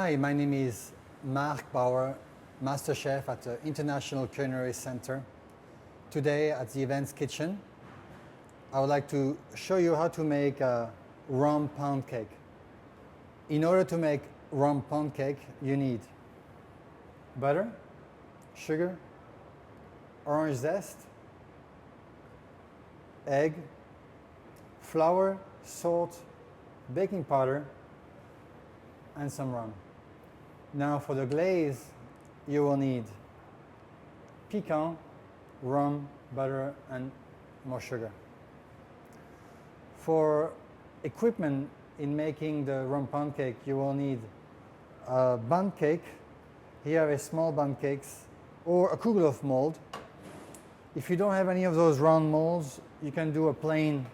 Hi, my name is Marc Bauer, Master Chef at the International Culinary Center. Today at the Events Kitchen, I would like to show you how to make a rum pound cake. In order to make rum pound cake, you need butter, sugar, orange zest, egg, flour, salt, baking powder, and some rum. Now for the glaze, you will need pecan, rum, butter, and more sugar. For equipment in making the rum pound cake, you will need a bundt cake. Here are small bundt cakes, or a Kugelhof mold. If you don't have any of those round molds, you can do a plain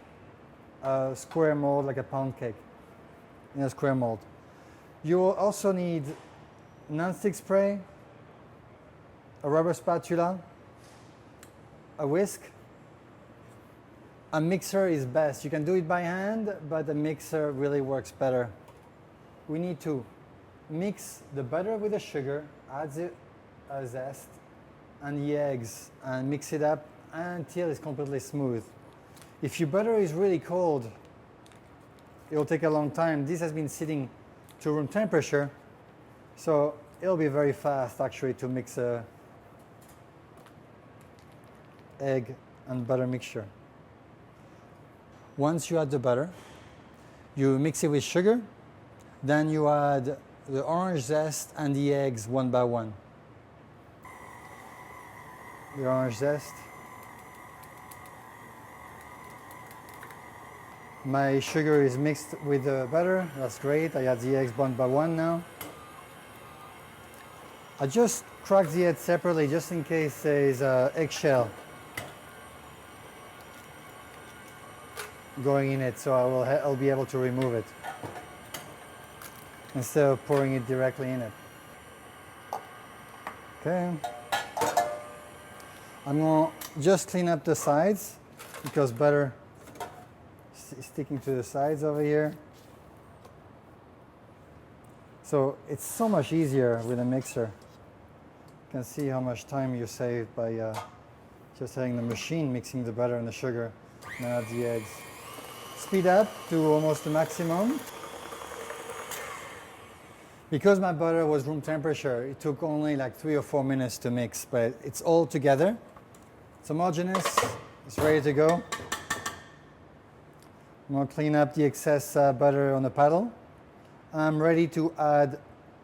square mold like a pound cake in a square mold. You will also need non-stick spray, a rubber spatula, a whisk. A mixer is best. You can do it by hand, but a mixer really works better. We need to mix the butter with the sugar, add the zest and the eggs, and mix it up until it's completely smooth. If your butter is really cold, it will take a long time. This has been sitting to room temperature, so it'll be very fast actually to mix a egg and butter mixture. Once you add the butter, you mix it with sugar, then you add the orange zest and the eggs one by one. The orange zest. My sugar is mixed with the butter. That's great. I add the eggs one by one now. I just crack the egg separately just in case there is an eggshell going in it, so I'll be able to remove it instead of pouring it directly in it. Okay. I'm going to just clean up the sides because butter is sticking to the sides over here. So it's so much easier with a mixer. You can see how much time you save by just having the machine mixing the butter and the sugar and add the eggs. Speed up to almost the maximum. Because my butter was room temperature, it took only like 3 or 4 minutes to mix, but it's all together. It's homogeneous, it's ready to go. I'm going to clean up the excess butter on the paddle. I'm ready to add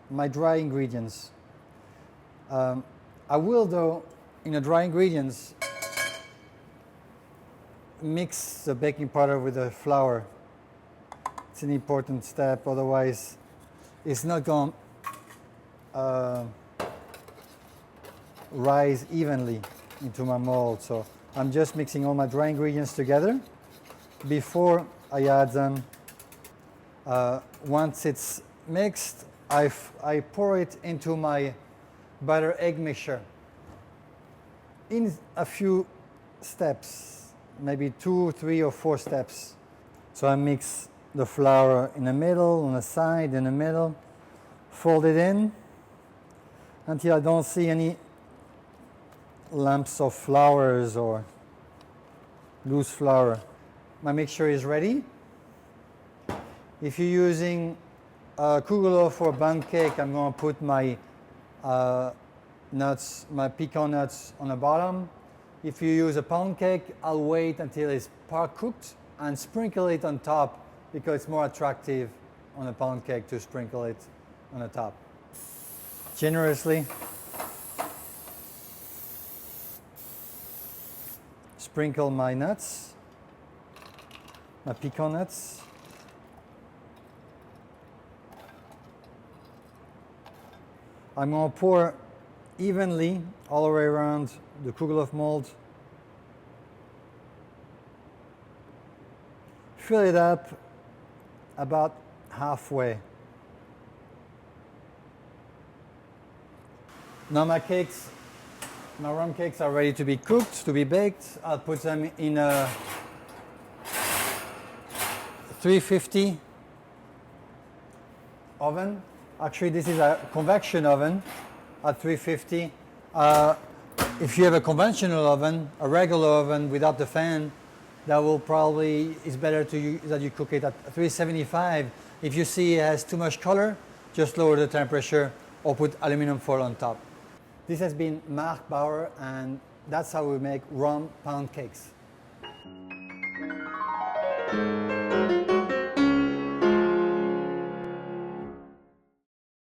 my dry ingredients. I will, though, in the dry ingredients, mix the baking powder with the flour. It's an important step, otherwise it's not going to rise evenly into my mold. So I'm just mixing all my dry ingredients together before I add them. Once it's mixed, I pour it into my butter egg mixture in a few steps, maybe 2, 3, or 4 steps. So I mix the flour in the middle, on the side, in the middle, fold it in until I don't see any lumps of flours or loose flour. My mixture is ready. If you're using a Kugelhof or bundt cake, I'm going to put my nuts, my pecan nuts on the bottom. If you use a pound cake, I'll wait until it's part cooked and sprinkle it on top because it's more attractive on a pound cake to sprinkle it on the top. Generously sprinkle my nuts, my pecan nuts. I'm going to pour evenly all the way around the Kugelhof mold. Fill it up about halfway. Now my rum cakes are ready to be cooked, to be baked. I'll put them in a 350 oven. Actually, this is a convection oven at 350. If you have a conventional oven, a regular oven without the fan, that will probably, it's better that you cook it at 375. If you see it has too much color, just lower the temperature or put aluminum foil on top. This has been Marc Bauer, and that's how we make rum pound cakes.